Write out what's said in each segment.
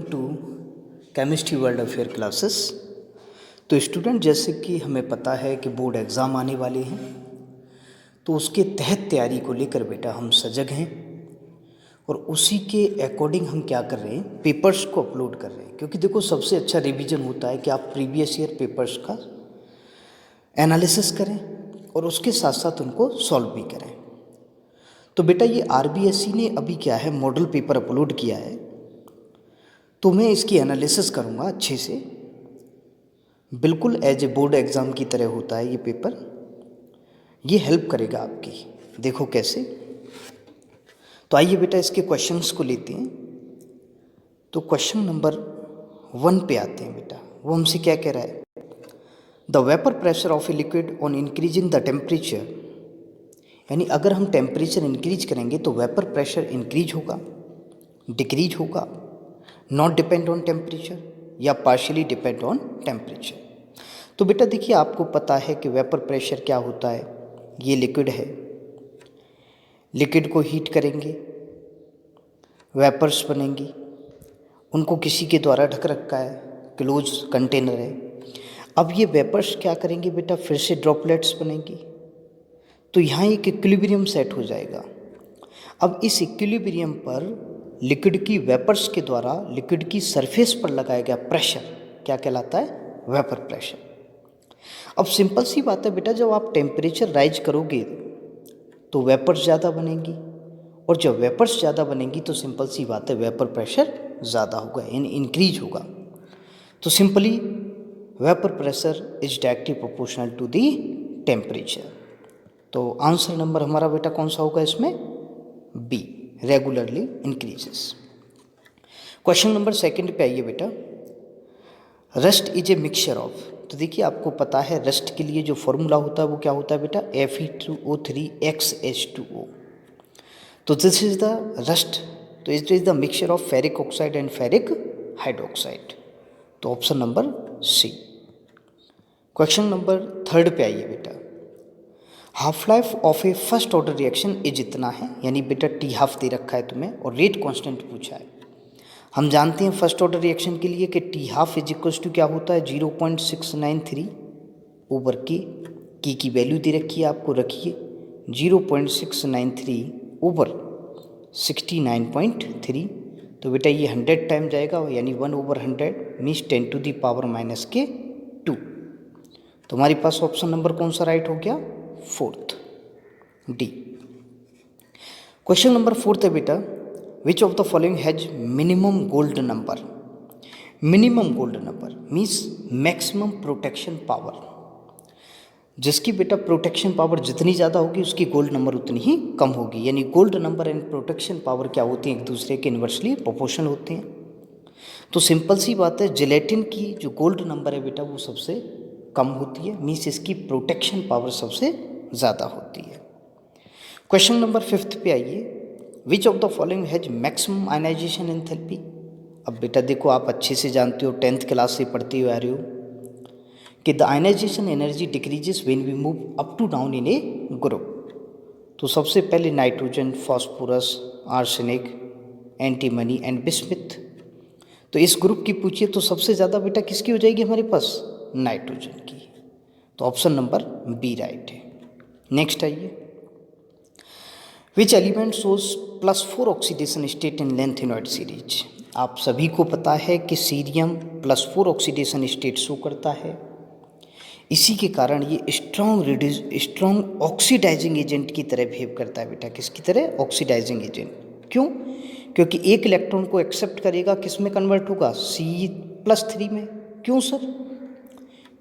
To chemistry world affair classes. तो student, जैसे कि हमें पता है कि बोर्ड एग्ज़ाम आने वाले हैं, तो उसके तहत तैयारी को लेकर बेटा हम सजग हैं और उसी के अकॉर्डिंग हम क्या कर रहे हैं, पेपर्स को अपलोड कर रहे हैं। क्योंकि देखो, सबसे अच्छा रिवीजन होता है कि आप प्रीवियस ईयर पेपर्स का एनालिसिस करें और उसके साथ साथ उनको सॉल्व भी करें। तो बेटा ये आरबीएससी ने अभी क्या है, मॉडल पेपर अपलोड किया है, तो मैं इसकी एनालिसिस करूँगा अच्छे से। बिल्कुल एज ए बोर्ड एग्ज़ाम की तरह होता है ये पेपर। ये हेल्प करेगा आपकी। देखो कैसे। तो आइए बेटा इसके क्वेश्चंस को लेते हैं। तो क्वेश्चन नंबर 1 पे आते हैं बेटा। वो हमसे क्या कह रहा है, the vapour pressure of a liquid on increasing the temperature. यानी अगर हम टेम्परेचर इंक्रीज करेंगे तो वेपर प्रेशर इंक्रीज होगा, डिक्रीज होगा, नॉट डिपेंड ऑन टेम्परेचर या पार्शियली डिपेंड ऑन टेम्परेचर। तो बेटा देखिए, आपको पता है कि वेपर प्रेशर क्या होता है। ये लिक्विड है, लिक्विड को हीट करेंगे, वेपर्स बनेंगी, उनको किसी के द्वारा ढक रखा है, क्लोज कंटेनर है। अब ये वेपर्स क्या करेंगे बेटा, फिर से ड्रॉपलेट्स बनेंगी, तो यहाँ एक इक्विलिब्रियम सेट हो जाएगा। अब इस इक्विलिब्रियम पर लिक्विड की वेपर्स के द्वारा लिक्विड की सरफेस पर लगाया गया प्रेशर क्या कहलाता है, वेपर प्रेशर। अब सिंपल सी बात है बेटा, जब आप टेम्परेचर राइज करोगे तो वेपर्स ज़्यादा बनेंगी, और जब वेपर्स ज़्यादा बनेंगी तो सिंपल सी बात है, वेपर प्रेशर ज़्यादा होगा, यानी इंक्रीज होगा। तो simply vapour pressure is directly proportional to the temperature. तो आंसर नंबर हमारा बेटा कौन सा होगा इसमें, B, regularly increases. Question number 2 पे आइए बेटा। Rust is a mixture of. तो देखिए, आपको पता है रस्ट के लिए जो फॉर्मूला होता है वो क्या होता है बेटा, Fe2O3XH2O। तो दिस इज द रस्ट। तो it is the mixture of ferric oxide and ferric hydroxide. तो option number C. Question number 3 पे आइए बेटा। Half life of a first order reaction is इतना है, यानी बेटा टी हाफ दे रखा है तुम्हें और रेट कांस्टेंट पूछा है। हम जानते हैं फर्स्ट ऑर्डर रिएक्शन के लिए कि T half is equals to क्या होता है, 0.693 ओवर के की वैल्यू दे रखी है, आपको रखिए 0.693 ओवर 69.3। तो बेटा ये 100 टाइम जाएगा, यानी 1/100 मीन्स 10⁻⁻²। तो हमारे पास ऑप्शन नंबर कौन सा राइट हो गया, 4th, डी। क्वेश्चन नंबर 4 है बेटा, which of the following has minimum gold number. Minimum gold number means maximum protection power. जिसकी बेटा प्रोटेक्शन पावर जितनी ज़्यादा होगी उसकी गोल्ड नंबर उतनी ही कम होगी। यानी gold number and protection power क्या होती हैं, एक दूसरे के इन्वर्सली प्रोपोर्शनल होते हैं। तो सिंपल सी बात है, जिलेटिन की जो गोल्ड नंबर है बेटा वो सबसे कम होती है, मीन्स इसकी प्रोटेक्शन पावर सबसे ज़्यादा होती है। क्वेश्चन नंबर 5 पे आइए। Which of the following has maximum ionization enthalpy. अब बेटा देखो, आप अच्छे से जानते हो, 10th क्लास से पढ़ते हुए आ रहे हो कि the ionization energy decreases when we move up to down in a group. तो सबसे पहले nitrogen, phosphorus, arsenic, antimony and bismuth. तो इस ग्रुप की पूछिए तो सबसे ज़्यादा बेटा किसकी हो जाएगी हमारे पास, नाइट्रोजन की। तो ऑप्शन नंबर बी राइट है। नेक्स्ट आइए। Which element shows +4 oxidation state in lanthanoid series. आप सभी को पता है कि सीरियम +4 ऑक्सीडेशन स्टेट शो करता है। इसी के कारण ये स्ट्रॉन्ग ऑक्सीडाइजिंग एजेंट की तरह बिहेव करता है बेटा। किसकी तरह, ऑक्सीडाइजिंग एजेंट। क्यों, क्योंकि एक इलेक्ट्रॉन को एक्सेप्ट करेगा, किस में कन्वर्ट होगा, C+3 में। क्यों सर,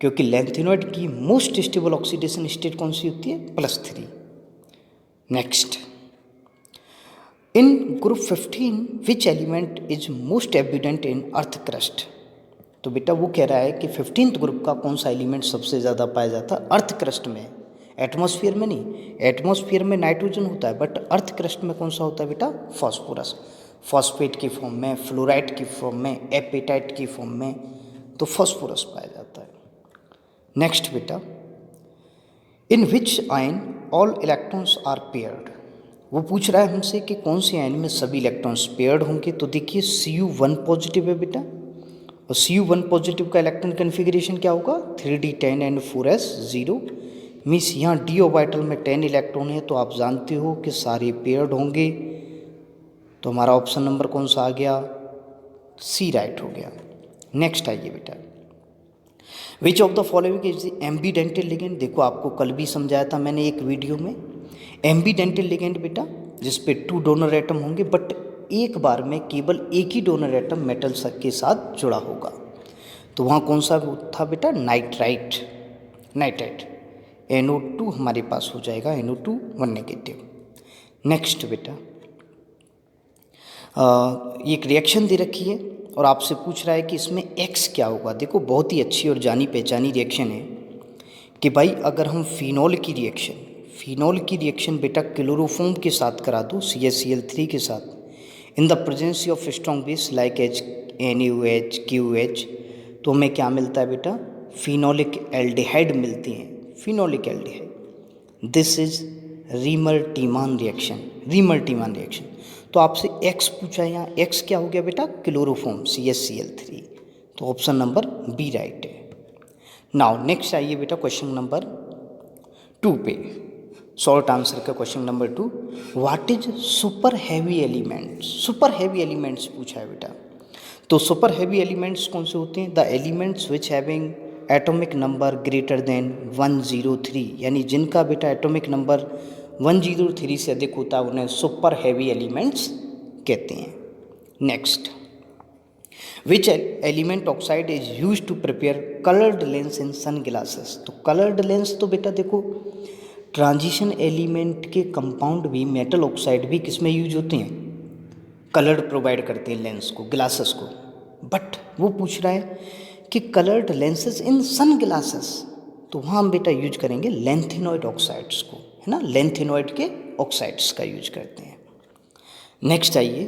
क्योंकि लेंथेनॉइड की मोस्ट स्टेबल ऑक्सीडेशन स्टेट कौन सी होती है, +3। Next, in group 15 which element is most evident in earth crust. तो बेटा वो कह रहा है कि 15th ग्रुप का कौन सा एलिमेंट सबसे ज़्यादा पाया जाता है, अर्थ क्रस्ट में। एटमॉस्फेयर में नहीं, एटमॉस्फेयर में नाइट्रोजन होता है, बट अर्थ क्रस्ट में कौन सा होता है बेटा, फॉस्फोरस। फॉस्फेट की फॉर्म में, फ्लोराइड की फॉर्म में, एपेटाइट की फॉर्म में, तो फॉस्फोरस पाया जाता है। नेक्स्ट बेटा, in which ion all electrons are paired. वो पूछ रहा है हमसे कि कौन से आयन में सभी इलेक्ट्रॉन्स पेयर्ड होंगे। तो देखिए Cu1 पॉजिटिव है बेटा, और Cu1 पॉजिटिव का इलेक्ट्रॉन कन्फिग्रेशन क्या होगा 3d10 and 4s0। मीन्स यहाँ d ऑर्बिटल में 10 इलेक्ट्रॉन है, तो आप जानते हो कि सारे पेयर्ड होंगे। तो हमारा ऑप्शन नंबर कौन सा आ गया, सी राइट हो गया। नेक्स्ट आइए बेटा, which of the following is the ambidentate ligand. देखो आपको कल भी समझाया था मैंने एक वीडियो में, एम्बीडेंटल लिगेंड बेटा जिस पे 2 डोनर एटम होंगे, बट एक बार में केवल एक ही डोनर एटम मेटल के साथ जुड़ा होगा। तो वहाँ कौन सा था बेटा, नाइट्राइट, नाइट्राइट। NO2 हमारे पास हो जाएगा, NO2 1 नेगेटिव। नेक्स्ट बेटा, ये एक रिएक्शन दे रखी है और आपसे पूछ रहा है कि इसमें X क्या होगा। देखो बहुत ही अच्छी और जानी पहचानी रिएक्शन है कि भाई अगर हम फिनॉल की रिएक्शन बेटा क्लोरोफॉर्म के साथ करा दो CaCl3 के साथ in the presence of strong base like H NaOH KOH, तो हमें क्या मिलता है बेटा, फिनोलिक एल्डिहाइड मिलती हैं, phenolic aldehyde. This is Reimer Tiemann reaction. तो आपसे X पूछा है, यहाँ X क्या हो गया बेटा, क्लोरोफॉर्म CaCl3। तो ऑप्शन नंबर बी राइट है। नाउ नेक्स्ट आइए बेटा क्वेश्चन नंबर 2 पे, शॉर्ट आंसर का question number 2, what is super heavy elements पूछा है बेटा। तो सुपर हैवी एलिमेंट्स कौन से होते हैं, the elements which having atomic number greater than 103, यानी जिनका बेटा एटॉमिक नंबर 103 से अधिक होता है उन्हें सुपर हैवी एलिमेंट्स कहते हैं। Next, which element oxide is use to prepare coloured lens in sunglasses. तो कलर्ड लेंस तो बेटा देखो ट्रांजिशन एलिमेंट के कंपाउंड भी, मेटल ऑक्साइड भी किस में यूज होते हैं, कलर्ड प्रोवाइड करते हैं लेंस को, ग्लासेस को। बट वो पूछ रहा है कि कलर्ड लेंसेज इन सन ग्लासेस, तो वहाँ हम बेटा यूज करेंगे लेंथेनॉइड ऑक्साइड्स को, है ना, लेंथेनॉइड के ऑक्साइड्स का यूज करते हैं। नेक्स्ट आइए,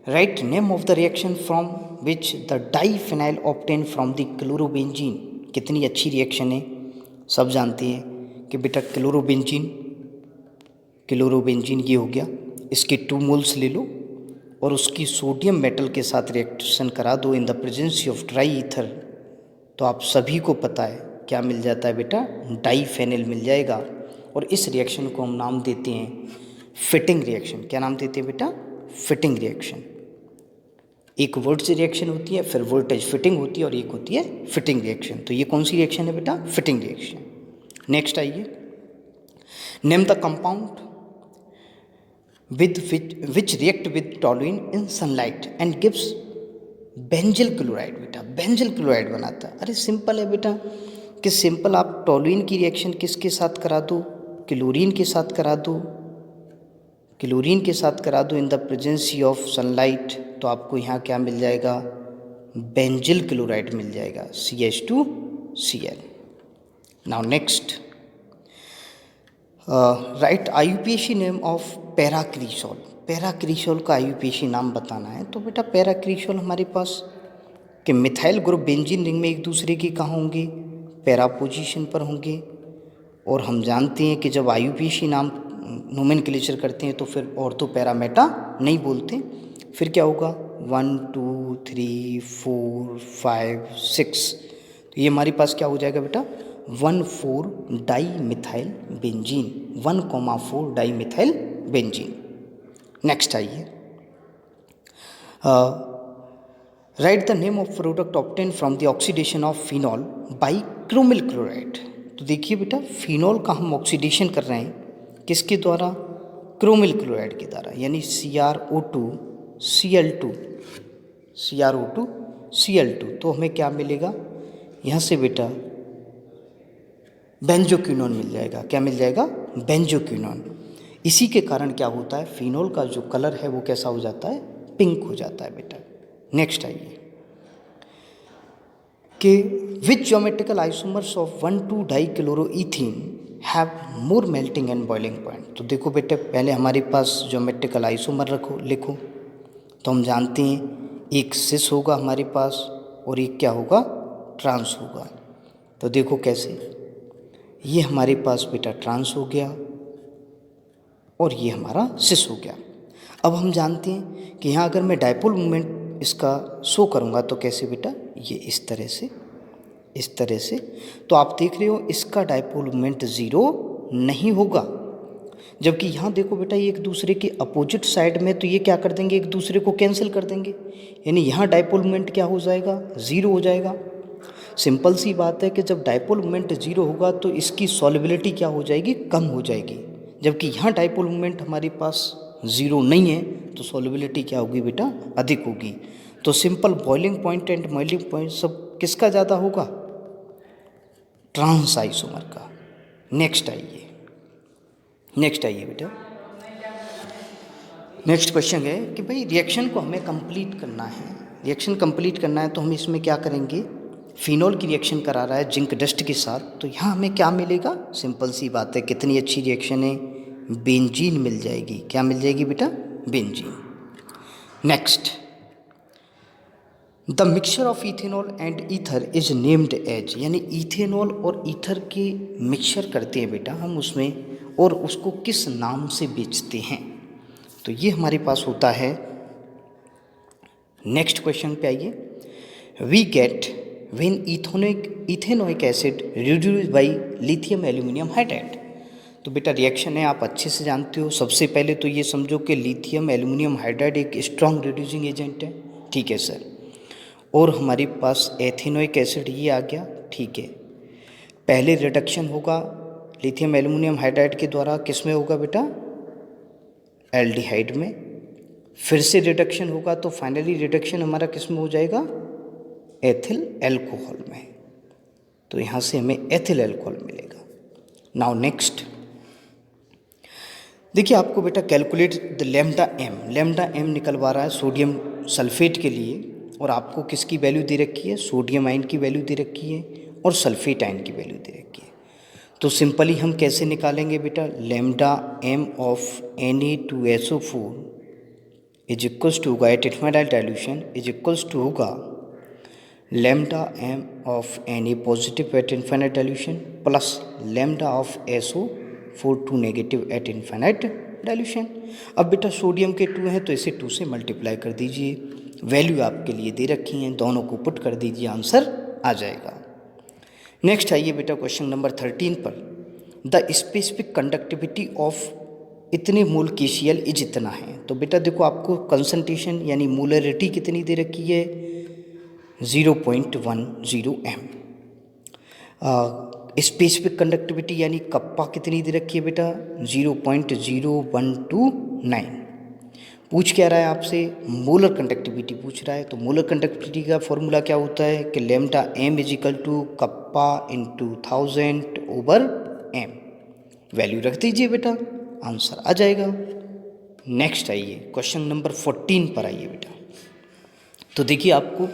write name of the reaction from which the diphenyl obtain from the chlorobenzene. कितनी अच्छी रिएक्शन है, सब जानते हैं कि बेटा क्लोरोबेंजीन ये हो गया, इसके 2 मोल्स ले लो और उसकी सोडियम मेटल के साथ रिएक्शन करा दो in the presence of dry ether, तो आप सभी को पता है क्या मिल जाता है बेटा, डाईफेनिल मिल जाएगा। और इस रिएक्शन को हम नाम देते हैं फिटिंग रिएक्शन। क्या नाम देते हैं बेटा, फिटिंग रिएक्शन। एक वर्ड से रिएक्शन होती है, फिर वोल्टेज फिटिंग होती है और एक होती है फिटिंग रिएक्शन। तो ये कौन सी रिएक्शन है बेटा, फिटिंग रिएक्शन। नेक्स्ट आइए, name the compound which react with toluene in sunlight and gives benzyl chloride. बेटा बेंजिल क्लोराइड बनाता है, अरे सिंपल है बेटा कि सिंपल आप टॉलुइन की रिएक्शन किसके साथ करा दो, क्लोरीन के साथ करा दो in the presence of sunlight, तो आपको यहाँ क्या मिल जाएगा, बेंजिल क्लोराइड मिल जाएगा, CH2Cl। Now next, write IUPAC name of paracresol. Paracresol का IUPAC नाम बताना है। तो बेटा पैराक्रीसोल हमारे पास कि मिथाइल ग्रुप बेंजीन रिंग में एक दूसरे के कहाँ होंगे, पैरा पोजीशन पर होंगे। और हम जानते हैं कि जब IUPAC नाम नोमेनक्लेचर करते हैं तो फिर ऑर्थो पैरा मेटा नहीं बोलते, फिर क्या होगा 1 2 3 4 5 6, तो ये हमारे पास क्या हो जाएगा बेटा 1,4 dimethyl benzene, 1,4 dimethyl benzene. Next आइए, write the name of product obtain from the oxidation of phenol by chromyl chloride. तो देखिए बेटा फिनॉल का हम ऑक्सीडेशन कर रहे हैं किसके द्वारा, क्रोमिल क्लोराइड के द्वारा, यानी CrO2Cl2। तो हमें क्या मिलेगा यहाँ से बेटा बेंजोक्विनोन मिल जाएगा। क्या मिल जाएगा, बेंजोक्विनोन। इसी के कारण क्या होता है, फिनॉल का जो कलर है वो कैसा हो जाता है, पिंक हो जाता है बेटा। नेक्स्ट आइए कि which geometrical isomers of 1,2 dichloroethene have more melting and boiling point. तो देखो बेटे पहले हमारे पास ज्योमेट्रिकल आइसोमर लिखो, तो हम जानते हैं एक सिस होगा हमारे पास और एक क्या होगा, ट्रांस होगा। तो देखो कैसे, ये हमारे पास बेटा ट्रांस हो गया और ये हमारा सिस हो गया। अब हम जानते हैं कि यहाँ अगर मैं डायपोल मोमेंट इसका शो करूँगा तो कैसे बेटा, ये इस तरह से, इस तरह से। तो आप देख रहे हो इसका डायपोल मोमेंट ज़ीरो नहीं होगा, जबकि यहाँ देखो बेटा ये एक दूसरे के अपोजिट साइड में, तो ये क्या कर देंगे, एक दूसरे को कैंसिल कर देंगे, यानी यहाँ डायपोल मोमेंट क्या हो जाएगा, ज़ीरो हो जाएगा। सिंपल सी बात है कि जब डायपोल मोमेंट ज़ीरो होगा तो इसकी सॉल्युबिलिटी क्या हो जाएगी, कम हो जाएगी, जबकि यहाँ डायपोल मोमेंट हमारे पास ज़ीरो नहीं है तो सॉल्युबिलिटी क्या होगी बेटा, अधिक होगी। तो simple boiling point and melting point सब किसका ज़्यादा होगा, ट्रांस आइसोमर का। नेक्स्ट आइए बेटा, नेक्स्ट क्वेश्चन है कि भाई रिएक्शन को हमें कंप्लीट करना है, रिएक्शन कंप्लीट करना है तो हम इसमें क्या करेंगे, फिनॉल की रिएक्शन करा रहा है जिंक डस्ट के साथ, तो यहाँ हमें क्या मिलेगा, सिंपल सी बात है, कितनी अच्छी रिएक्शन है, बेंजीन मिल जाएगी। क्या मिल जाएगी बेटा, benzene. Next, the mixture of ethanol and ether is named as, यानी इथेनॉल और ईथर के मिक्सचर करते हैं बेटा हम उसमें, और उसको किस नाम से बेचते हैं, तो ये हमारे पास होता है। नेक्स्ट क्वेश्चन पे आइए, we get when ethanoic acid reduce by lithium aluminium hydride. तो बेटा रिएक्शन है, आप अच्छे से जानते हो। सबसे पहले तो ये समझो कि लिथियम एल्यूमिनियम हाइड्राइड एक स्ट्रॉन्ग रिड्यूसिंग एजेंट है, ठीक है सर, और हमारे पास एथेनोइक एसिड ये आ गया, ठीक है। पहले रिडक्शन होगा लिथियम एल्यूमिनियम हाइड्राइड के द्वारा, किस में होगा बेटा, एल्डिहाइड में, फिर से रिडक्शन होगा तो फाइनली रिडक्शन हमारा किस में हो जाएगा, एथिल एल्कोहल में, तो यहाँ से हमें एथिल एल्कोहल मिलेगा। नाउ नेक्स्ट देखिए, आपको बेटा कैलकुलेट द लेम्डा एम निकलवा रहा है सोडियम सल्फेट के लिए, और आपको किसकी वैल्यू दे रखी है, सोडियम आयन की वैल्यू दे रखी है और सल्फेट आयन की वैल्यू दे रखी है। तो सिंपली हम कैसे निकालेंगे बेटा, lambda M of Na2SO4 is equals to होगा at infinite dilution is equals to होगा lambda M of Na positive at infinite dilution plus lambda of SO4 2 negative at infinite dilution. अब बेटा सोडियम के 2 हैं तो इसे 2 से मल्टीप्लाई कर दीजिए, वैल्यू आपके लिए दे रखी हैं, दोनों को पुट कर दीजिए, आंसर आ जाएगा। नेक्स्ट आइए बेटा क्वेश्चन नंबर 13 पर, द स्पेसिफिक कंडक्टिविटी ऑफ इतने मोल KCl इज इतना है। तो बेटा देखो आपको कंसंट्रेशन यानी मोलरिटी कितनी दे रखी है, 0.10 m। स्पेसिफिक कंडक्टिविटी यानी कप्पा कितनी दे रखी है बेटा, 0.0129। पूछ क्या रहा है आपसे, मोलर कंडक्टिविटी पूछ रहा है। तो मोलर कंडक्टिविटी का फॉर्मूला क्या होता है कि lambda M is equal to kappa into 1000 over M, value रख दीजिए बेटा, आंसर आ जाएगा। नेक्स्ट आइए क्वेश्चन नंबर 14 पर आइए बेटा। तो देखिए आपको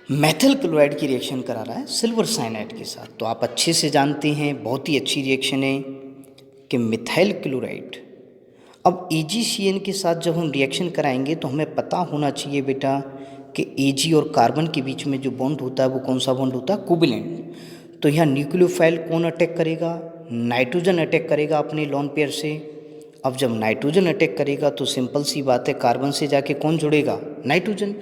मेथिल क्लोराइड की रिएक्शन करा रहा है सिल्वर साइनाइड के साथ। तो आप अच्छे से जानते हैं, बहुत ही अच्छी रिएक्शन है कि मिथाइल क्लोराइड। अब AgCN के साथ जब हम रिएक्शन कराएंगे तो हमें पता होना चाहिए बेटा कि Ag और कार्बन के बीच में जो बॉन्ड होता है वो कौन सा बॉन्ड होता है, कोवेलेंट। तो यहाँ न्यूक्लियोफाइल कौन अटैक करेगा, नाइट्रोजन अटैक करेगा अपने लोन पेयर से। अब जब नाइट्रोजन अटैक करेगा तो सिंपल सी बात है, कार्बन से जाके कौन जुड़ेगा, नाइट्रोजन,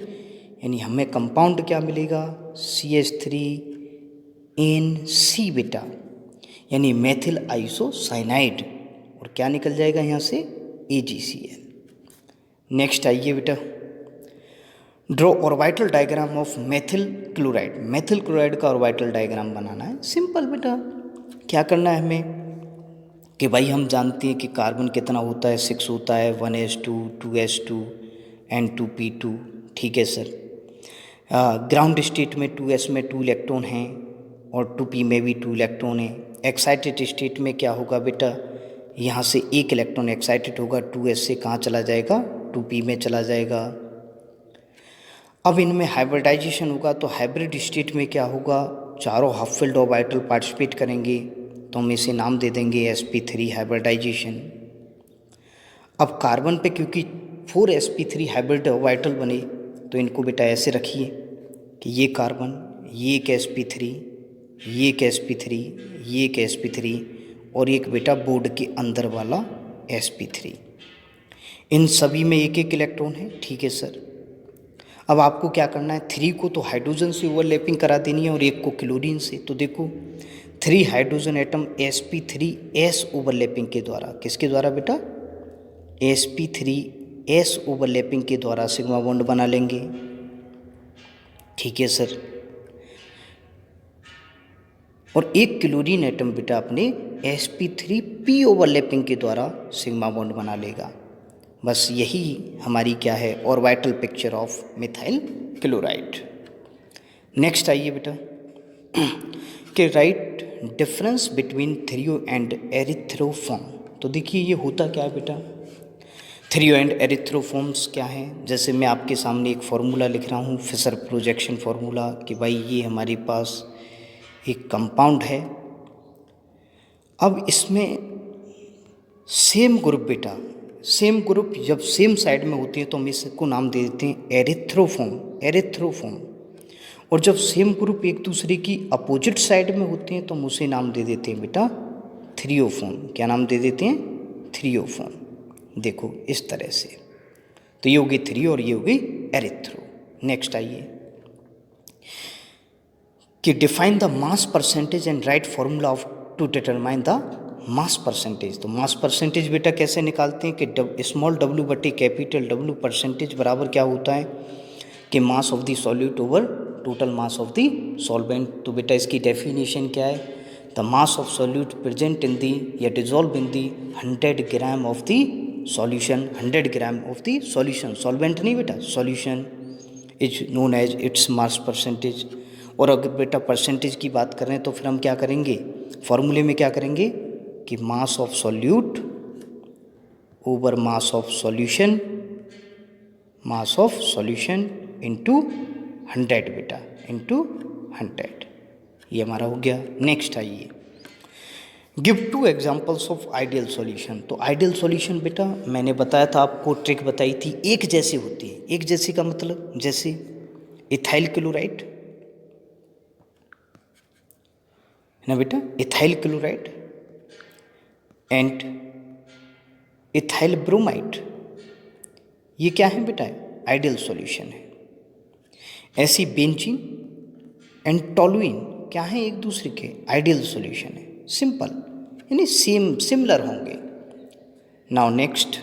यानी हमें कंपाउंड क्या मिलेगा, CH3NC बेटा, यानी मेथिल आइसोसाइनाइड, और क्या निकल जाएगा यहाँ से, AgCl। नेक्स्ट आइए बेटा, draw orbital diagram of methyl chloride. Methyl chloride का ऑर्बिटल डायग्राम बनाना है। सिंपल बेटा, क्या करना है हमें कि भाई हम जानते हैं कि कार्बन कितना होता है, 6 होता है, 1s2 2s2 एंड 2p2, ठीक है सर। ग्राउंड स्टेट में 2s में 2 इलेक्ट्रॉन हैं और 2p में भी 2 इलेक्ट्रॉन हैं। एक्साइटेड स्टेट में क्या होगा बेटा, यहाँ से 1 इलेक्ट्रॉन एक्साइटेड होगा, 2s से कहाँ चला जाएगा, 2p में चला जाएगा। अब इनमें हाइब्रिडाइजेशन होगा तो हाइब्रिड स्टेट में क्या होगा, चारों हाफ फिल्ड ऑर्बिटल पार्टिसिपेट करेंगे, तो हम इसे नाम दे देंगे sp3 हाइब्रिडाइजेशन। अब कार्बन पे क्योंकि 4 sp3 हाइब्रिड ऑर्बिटल बने तो इनको बेटा ऐसे रखिए कि ये कार्बन, ये एक sp3, ये एक sp3, ये एक sp3 और एक बेटा बोर्ड के अंदर वाला sp3। इन सभी में एक एक इलेक्ट्रॉन है, ठीक है सर। अब आपको क्या करना है, 3 को तो हाइड्रोजन से ओवरलैपिंग करा देनी है और 1 को क्लोरीन से। तो देखो 3 हाइड्रोजन एटम sp3s ओवरलैपिंग के द्वारा, किसके द्वारा बेटा, sp3s ओवरलैपिंग के द्वारा सिग्मा बॉन्ड बना लेंगे, ठीक है सर। और 1 क्लोरीन एटम बेटा अपने sp3p ओवरलैपिंग के द्वारा सिग्मा बॉन्ड बना लेगा। बस यही हमारी क्या है, orbital picture of methyl chloride. Next आइए बेटा कि write difference between threo and erythro form. तो देखिए ये होता क्या है बेटा, थ्रियो एंड एरिथ्रोफॉर्म्स क्या है। जैसे मैं आपके सामने एक फार्मूला लिख रहा हूँ, फिशर प्रोजेक्शन फार्मूला, कि भाई ये हमारे पास एक कंपाउंड है। अब इसमें सेम ग्रुप बेटा, सेम ग्रुप जब सेम साइड में होती है तो हम इसको नाम दे देते हैं एरिथ्रोफॉर्म। और जब सेम ग्रुप एक दूसरे की अपोजिट साइड में होते हैं तो हम उसे नाम दे देते हैं बेटा थ्रियोफॉर्म। क्या नाम दे देते हैं, थ्रियोफॉर्म। देखो इस तरह से, तो ये होगी थ्री और ये होगी एरिथ्रो। नेक्स्ट आइए कि define the mass percentage and write formula of to determine the mass percentage. तो मास परसेंटेज बेटा कैसे निकालते हैं कि स्मॉल w बटे कैपिटल W परसेंटेज बराबर क्या होता है कि mass of the solute over total mass of the solvent. तो बेटा इसकी डेफिनेशन क्या है, the mass of solute present in the या dissolved in the 100 gram of the solution, 100 gram of the solution, solvent नहीं बेटा, solution is known as its mass percentage. और अगर बेटा परसेंटेज की बात करें तो फिर हम क्या करेंगे, फॉर्मूले में क्या करेंगे कि mass of solute over mass of solution, mass of solution into 100 बेटा, इंटू 100। ये हमारा हो गया। नेक्स्ट आइए, give 2 examples of ideal solution. तो आइडियल सॉल्यूशन बेटा मैंने बताया था आपको, ट्रिक बताई थी, एक जैसी होती है। एक जैसी का मतलब जैसे इथाइल क्लोराइड है ना बेटा, ethyl chloride and ethyl bromide, ये क्या है बेटा, आइडियल सॉल्यूशन है। ऐसी बेंजीन एंड टॉलुइन क्या है, एक दूसरे के आइडियल सॉल्यूशन है। सिंपल, यानी सेम सिमिलर होंगे। नाउ नेक्स्ट,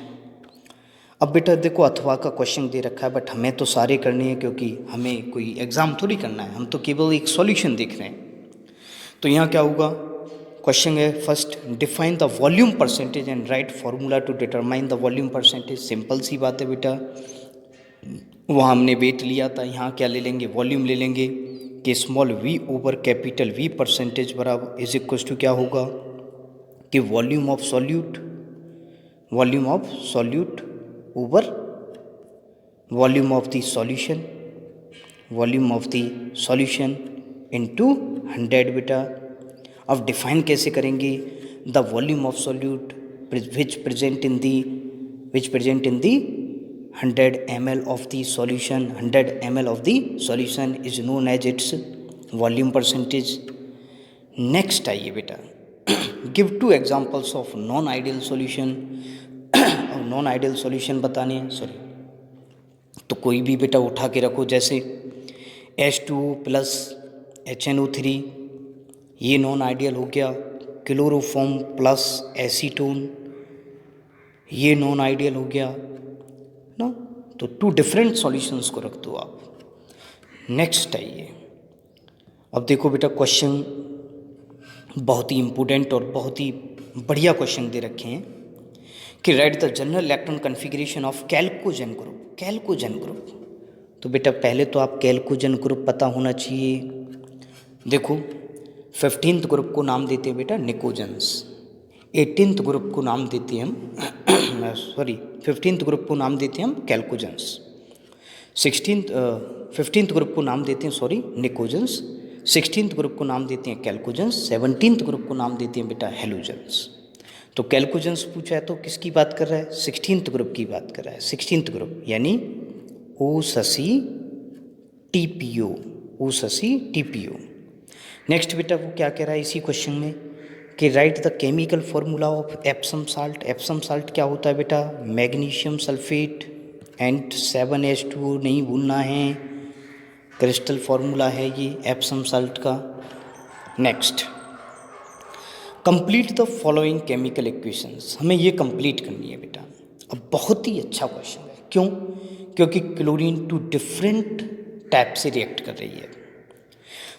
अब बेटा देखो अथवा का क्वेश्चन दे रखा है, बट हमें तो सारे करने हैं क्योंकि हमें कोई एग्जाम थोड़ी करना है, हम तो केवल एक सॉल्यूशन देख रहे हैं। तो यहाँ क्या होगा, क्वेश्चन है first, define the volume percentage and write formula to determine the volume percentage. Simple सी बात है बेटा, वहाँ हमने वेट लिया था, यहाँ क्या ले लेंगे, वॉल्यूम ले लेंगे कि small v over capital V percentage बराबर इज इक्वल टू क्या होगा कि volume of solute over volume of the solution, volume of the solution into 100 बेटा। अब डिफाइन कैसे करेंगे, the volume of solute which present in the 100 ml of the solution, 100 ml of the solution is known as its volume percentage. Next आइए बेटा, give 2 examples of non ideal solution. और non ideal solution बताने हैं, sorry, तो कोई भी बेटा उठा के रखो, जैसे H2O प्लस HNO3, ये नॉन आइडियल हो गया। क्लोरोफॉर्म प्लस एसीटोन, ये नॉन आइडियल हो गया ना। तो 2 डिफरेंट सॉल्यूशंस को रख दो आप। नेक्स्ट आइए, अब देखो बेटा क्वेश्चन बहुत ही इम्पोर्टेंट और बहुत ही बढ़िया क्वेश्चन दे रखे हैं कि write the general electron configuration of chalcogen group. Chalcogen group, तो बेटा पहले तो आप कैल्कोजन ग्रुप पता होना चाहिए। देखो 15th ग्रुप को नाम देते हैं बेटा निकोजन्स, 18th ग्रुप को नाम देते हैं हम सॉरी 15th ग्रुप को नाम देते हैं हम कैल्कोजन्स, 15th ग्रुप को नाम देते हैं सॉरी निकोजन्स, 16th ग्रुप को नाम देते हैं कैल्कोजन्स, 17th ग्रुप को नाम देते हैं बेटा हेलोजन्स। तो कैल्कोजन्स पूछा है तो किसकी बात कर रहा है, 16th ग्रुप की बात कर रहा है। 16th ग्रुप यानी ओ ससी टीपीओ, ओ ससी टीपीओ। नेक्स्ट बेटा वो क्या कह रहा है इसी क्वेश्चन में कि write the chemical formula of Epsom salt. Epsom salt क्या होता है बेटा? मैग्नीशियम सल्फेट एंड 7H2O नहीं भूलना है, क्रिस्टल फॉर्मूला है ये एप्सम साल्ट का। Next, complete the following chemical equations. हमें ये कंप्लीट करनी है बेटा। अब बहुत ही अच्छा क्वेश्चन है, क्यों? क्योंकि क्लोरीन टू डिफरेंट टाइप से रिएक्ट कर रही है।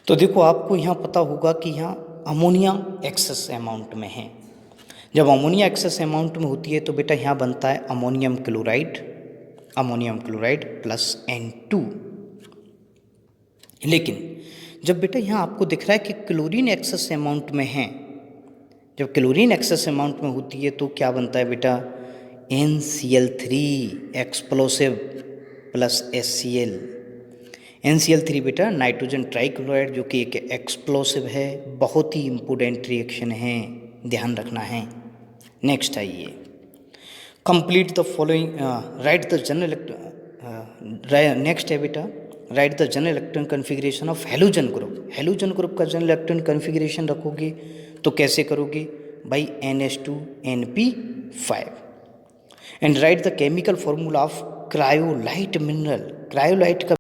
तो देखो, आपको यहाँ पता होगा कि यहाँ अमोनिया एक्सेस अमाउंट में है। जब अमोनिया एक्सेस अमाउंट में होती है तो बेटा यहाँ बनता है अमोनियम क्लोराइड प्लस N2। लेकिन जब बेटा यहाँ आपको दिख रहा है कि क्लोरीन एक्सेस अमाउंट में है, जब क्लोरीन एक्सेस अमाउंट में होती है तो क्या बनता है बेटा? NCl3 explosive plus HCl। NCl3 बेटा नाइट्रोजन ट्राइक्लोराइड, जो कि एक एक्सप्लोसिव है, बहुत ही इम्पोर्टेंट रिएक्शन है, ध्यान रखना है। नेक्स्ट आइए, complete the following, right the general, next है बेटा, right the general electron configuration of halogen group. Halogen group का जनरल इलेक्ट्रॉन कन्फिग्रेशन रखोगे तो कैसे करोगे? By NH2NP5। And right the chemical formula of cryolite mineral. Cryolite का